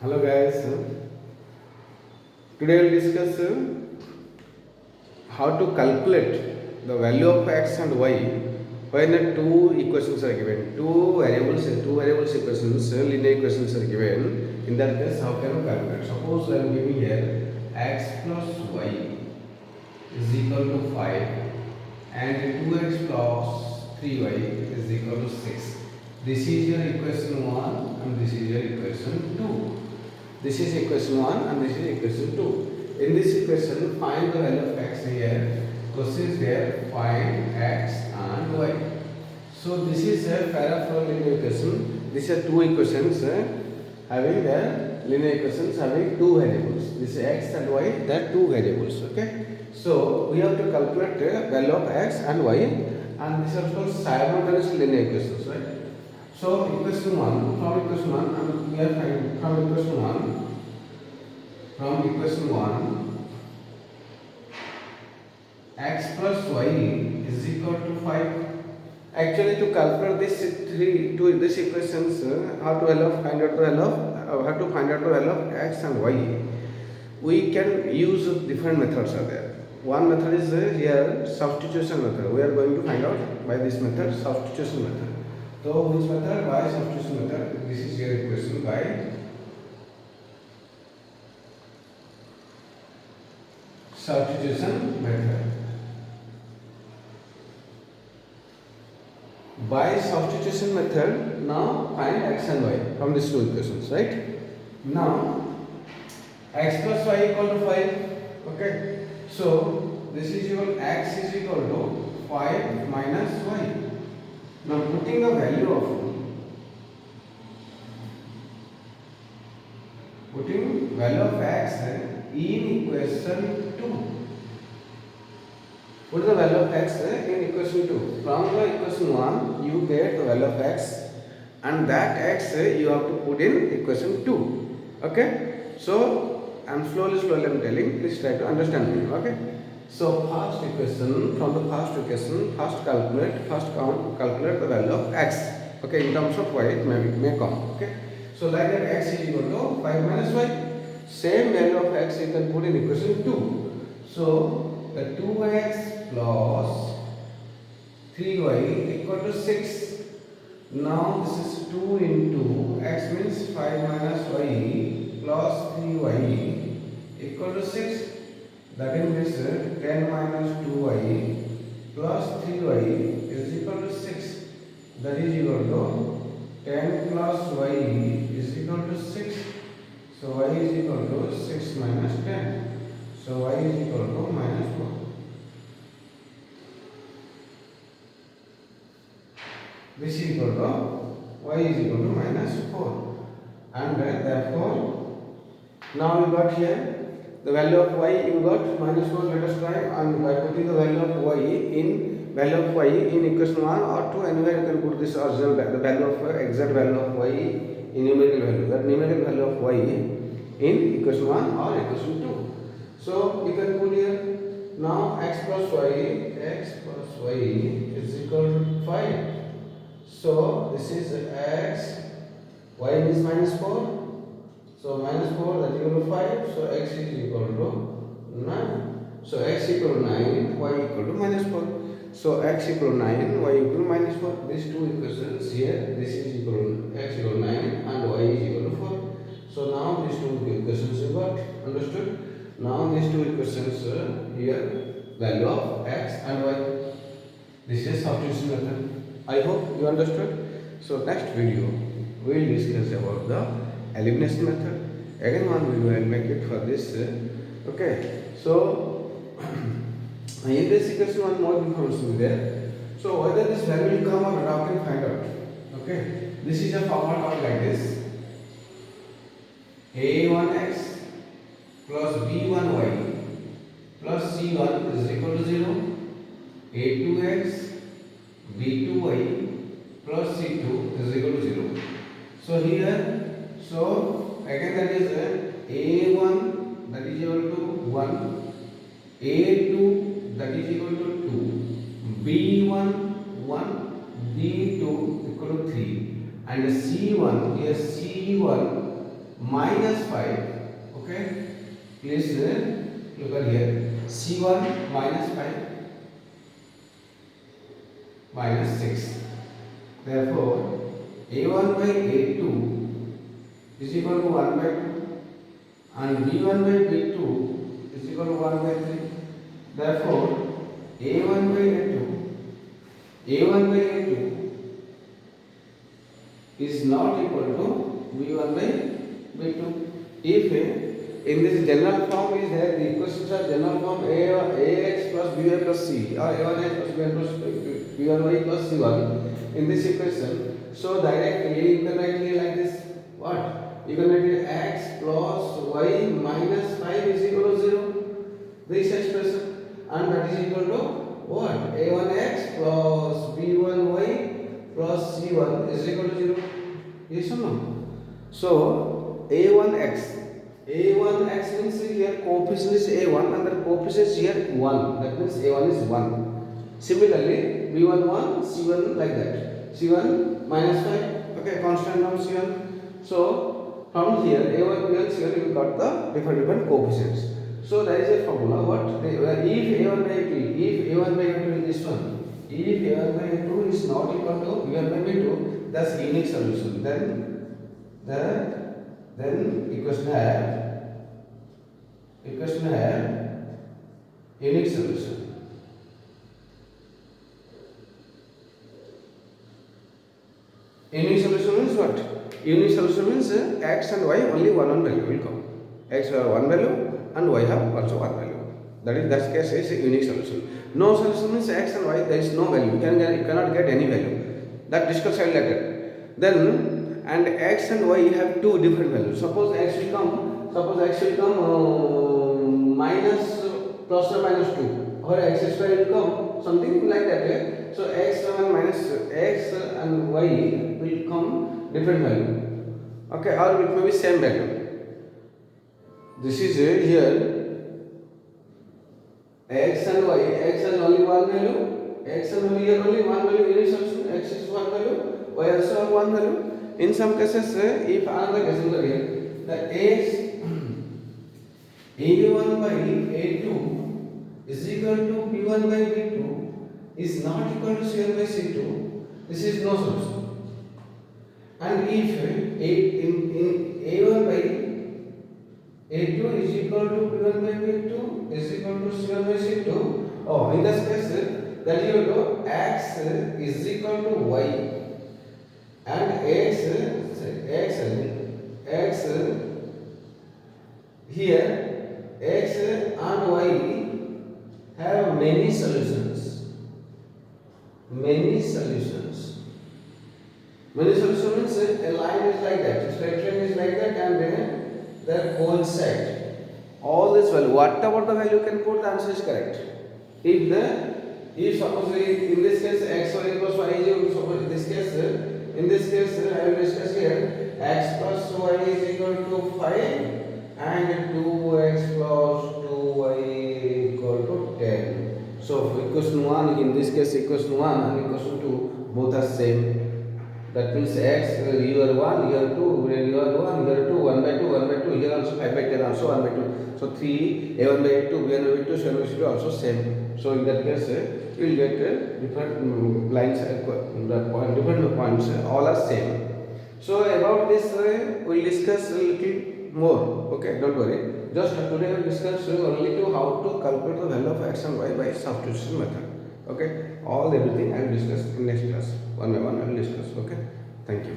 Hello guys, today we will discuss how to calculate the value of x and y when two equations are given, two variables equations, linear equations are given. In that case, how can we calculate? Suppose I am giving here x plus y is equal to 5 and 2x plus 3y is equal to 6. This is your equation 1 and this is your equation 2. This is equation 1 and this is equation 2. In this equation, find the value of x here. Question is there, find x and y. So this is a parallel linear equation. These are two equations having the linear equations having two variables. This is x and y, they are two variables. Okay. So we have to calculate the value of x and y, and this is called simultaneous linear equations, right? So equation 1, from equation 1, and we are finding from equation 1, x plus y is equal to 5. Actually, to calculate these equations, how to find out the value of x and y, we can use different methods are there. One method is here substitution method. We are going to find out by this method, substitution method. So which method? By substitution method. This is your equation by substitution method. By substitution method, now find x and y from these two equations, right? Now x plus y equal to 5. Okay. So this is your x is equal to 5 minus y. Now putting the value of x in equation 2. Put the value of x in equation 2. From the equation 1 you get the value of x, and that x you have to put in equation 2. Okay. So I am slowly I am telling, please try to understand me. Okay. So first equation, from the first equation, calculate the value of x. Okay, in terms of y it may come. Okay. So like that x is equal to 5 minus y. Same value of x you can put in equation 2. So the 2x plus 3y equal to 6. Now this is 2 into x means 5 minus y plus 3y equal to 6. That means 10 minus 2y plus 3y is equal to 6. That is equal to 10 plus y is equal to 6. So y is equal to 6 minus 10. So y is equal to minus 4. This is equal to y is equal to minus 4. And therefore, now we got here the value of y, you got minus 4. Let us try, and by putting the value of y in equation 1 or 2, anywhere you can put this original the value of exact value of y in numerical value. That numerical value of y in equation 1 or equation 2. So we can put here now x plus y is equal to 5. So this is x, y is minus 4. So minus 4, that is equal to 5. So x is equal to 9. So x equal to 9, y equal to minus 4. So x equal to 9, y equal to minus 4. These two equations here, this is equal to x equal to 9 and y is equal to 4. So now these two equations you got. Understood? Now these two equations here, value of x and y. This is substitution method. I hope you understood. So next video we will discuss about the elimination method. Again one video I will make it for this. Okay. So in this equation one more information there. So whether this value will come or not, can find out. Okay. This is a format of like this. a1x plus b1y plus c1 is equal to 0. a2x b2y plus c2 is equal to 0. So here, so again that is a1 that is equal to 1, a2 that is equal to 2, b1 1, b2 equal to 3, and C1 here C1 minus 5. Okay, please look at here. C1 minus 5 minus 6. Therefore, A1 by A2 is equal to 1 by 2 and B1 by B2 is equal to 1 by 3. Therefore, A1 by A2 is not equal to B1 by B2. If in this general form is there, the equations are general form AX plus BY plus C or A1X plus BY plus B1Y plus C1 in this equation. So directly you can write here like this. What? You can write here X plus Y minus 5 is equal to 0. This expression, and that is equal to what? A1X plus B1Y plus C1 is equal to 0. Yes or no? So A1X means here coefficient is A1 and the coefficient is here 1. That means A1 is 1. Similarly, B1 1, C1 like that. C1 minus 5. Okay, constant term C1. So from here A1, B1, C1 you got the different coefficients. So there is a formula. What? If A1 by A2 is this one. If A1 by A2 is not equal to B1 by B2, that's unique solution. Then equation have unique solution. Unique solution means what? Unique solution means X and Y only one value will come. X have one value and Y have also one value. That case is a unique solution. No solution means X and Y there is no value. You cannot get any value. That discuss later. Then and X and Y have two different values. Suppose X will come minus plus or minus 2, or X square will come something like that. So X and Y will come different value. Okay, or it may be same value. This is here X and Y. X has only one value. X and Y here only one value. Unique solution. X is one value. Y also have one value. In some cases, if another case is here, the A1 by A2 is equal to B1 by B2 is not equal to C1 by C2. This is no solution. And if in A1 by A2 is equal to B1 by B2 is equal to C1 by C2, oh, in this case, that is equal to X is equal to Y. And X here X and Y have many solutions. Many solutions means a line is like that, a straight line is like that, and then they coincide. All this value, whatever the value you can put, the answer is correct. If suppose in this case X y equals Y is equal to, suppose in this case I will discuss here X plus Y is equal to 5 and 2X plus 2Y equal to 10. So equation 1, in this case equation 1 and equation 2 both are same. That means X here 1, here 2, here 1, here 2, 1 by 2, 1 by 2, here also 5 by 10, also 1 by 2. So 3, A1 by A2, B1 by B2, C1 by C2 also same. So in that case, you will get different lines, different points, all are same. So about this, we will discuss a little more. Okay, don't worry. Just today we will discuss only to how to calculate the value of X and Y by substitution method. Okay, everything I will discuss in next class. One by one I will discuss. Okay, thank you.